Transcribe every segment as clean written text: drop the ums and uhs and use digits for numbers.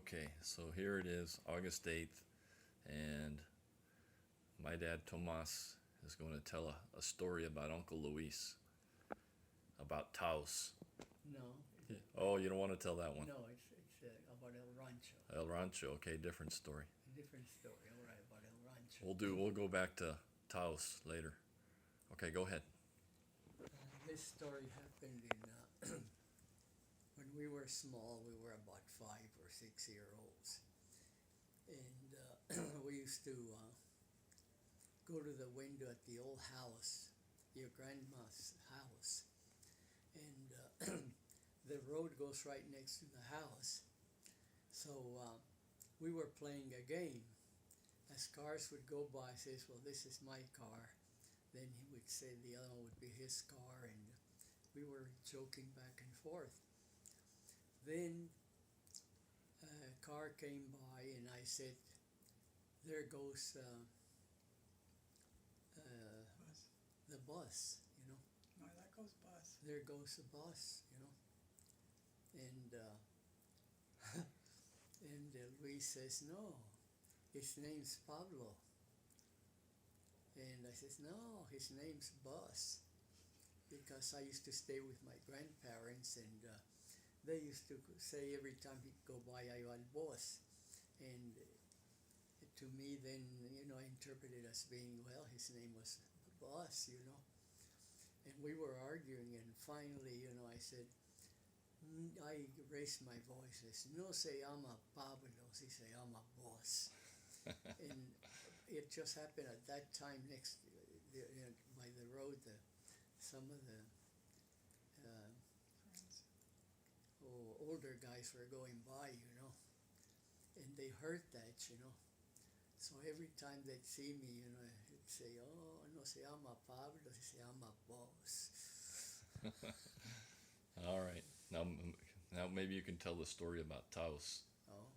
Okay, so here it is, August 8th, and my dad Tomas is going to tell a story about Uncle Luis, about Taos. No, Oh, you don't want to tell that one? no, it's about El Rancho. El Rancho, okay, different story. A different story, all right, about El Rancho. We'll go back to Taos later. Okay, go ahead. This story happened in when we were small. We were about 5 or 6 year olds, and we used to go to the window at the old house, your grandma's house, and the road goes right next to the house. So we were playing a game. As cars would go by, says, "Well, this is my car." Then he would say the other one would be his car, and we were joking back and forth. Then a car came by, and I said, "There goes Bus. the bus, you know. No, that goes bus. There goes the bus, you know." And and Luis says, "No, his name's Pablo." And I says, "No, his name's Bus." Because I used to stay with my grandparents, and they used to say every time he'd go by, "Ahí va el Bus." And to me, then, I interpreted as being, well, his name was Bus, And we were arguing, and finally, I said, I raised my voice. I said, "No se llama Pablo, si se llama Bus." And it just happened at that time by the road, some of the Friends. older guys were going by, and they heard that, So every time they'd see me, they'd say, "Oh, no se llama Pablo, se llama Bus." All right, now maybe you can tell the story about Taos. Oh,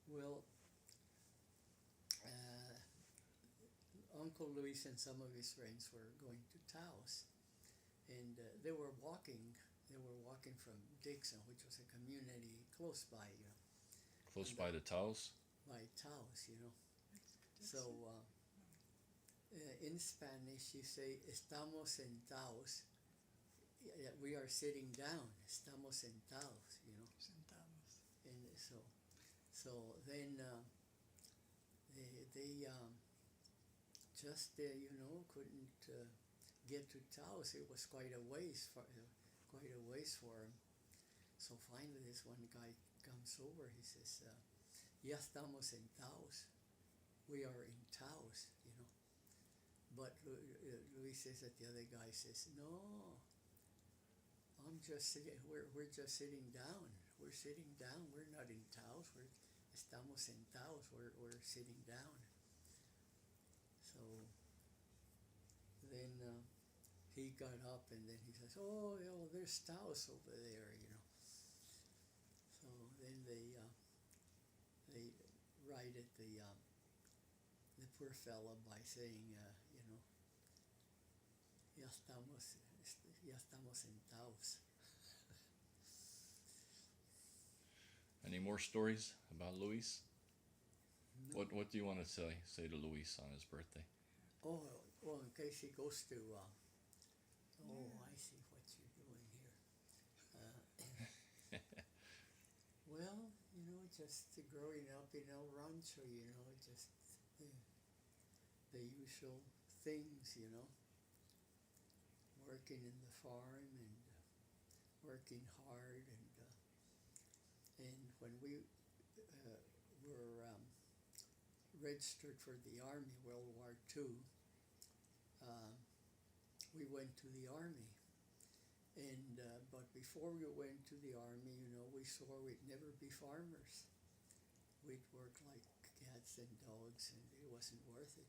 well, Uncle Luis and some of his friends were going to Taos, and they were walking. They were walking from Dixon, which was a community close by, Close by the Taos? by Taos, So Dixon. in Spanish, you say "estamos sentados." We are sitting down. Estamos sentados, Centavos. And so then they just couldn't get to Taos. It was quite a ways for him. So finally, this one guy comes over. He says, "Ya estamos en Taos. We are in Taos, But Luis says that the other guy says, "No, we're just sitting down. We're sitting down. We're not in Taos. Estamos sentados. We're sitting down." So then he got up, and then he says, "Oh, there's Taos over there, So then they righted the poor fellow by saying, ya estamos sentados." Any more stories about Luis? No. What do you want to say to Luis on his birthday? Oh, well, in case he goes to, I see what you're doing here. Well, just growing up in El Rancho, just the usual things, working in the farm and working hard, and when we were registered for the Army, World War II, we went to the Army. And but before we went to the Army, we swore we'd never be farmers. We'd work like cats and dogs, and it wasn't worth it.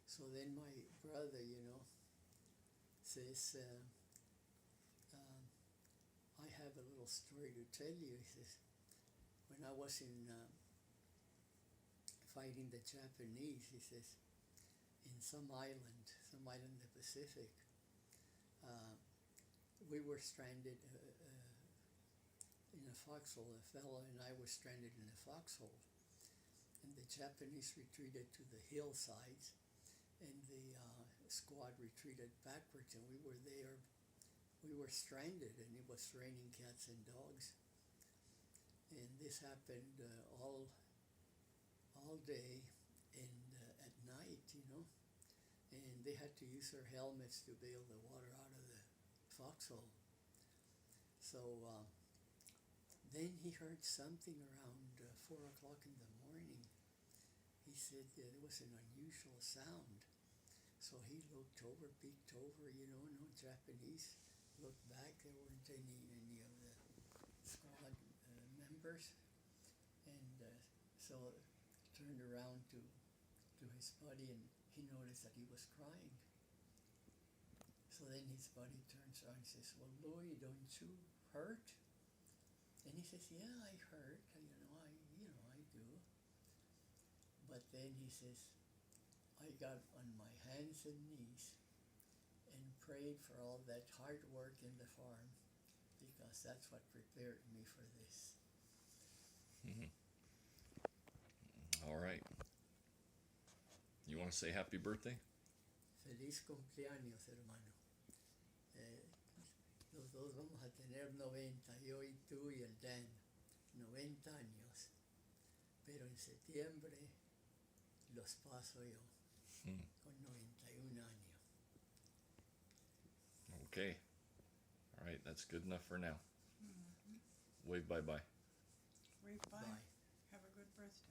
So then my brother, says, "I have a little story to tell you." He says, "When I was in fighting the Japanese," he says, "in some island in the Pacific, we were stranded in a foxhole. A fellow and I were stranded in a foxhole. And the Japanese retreated to the hillsides, and the squad retreated backwards, and we were there. We were stranded, and it was raining cats and dogs. And this happened all day and at night, you know. And they had to use their helmets to bail the water out of the foxhole. So then he heard something around 4 o'clock in the morning. He said there was an unusual sound. So he looked over, peeked over, you know, no Japanese. Looked back, there weren't any of the squad members. And so turned around to his buddy, and he noticed that he was crying. So then his buddy turns around and says, "Well, Louis, don't you hurt?" And he says, "Yeah, I hurt. I do." But then he says, "I got on my hands and knees and prayed for all that hard work in the farm, because that's what prepared me for this." Mm-hmm. All right. You want to say happy birthday? Feliz cumpleaños, hermano. Los dos vamos a tener 90, yo y tú y el Dan, 90 años. Pero en septiembre los paso yo, con 91 años. Okay. All right, that's good enough for now. Mm-hmm. Wave bye-bye. Wave bye. Bye. Have a good birthday.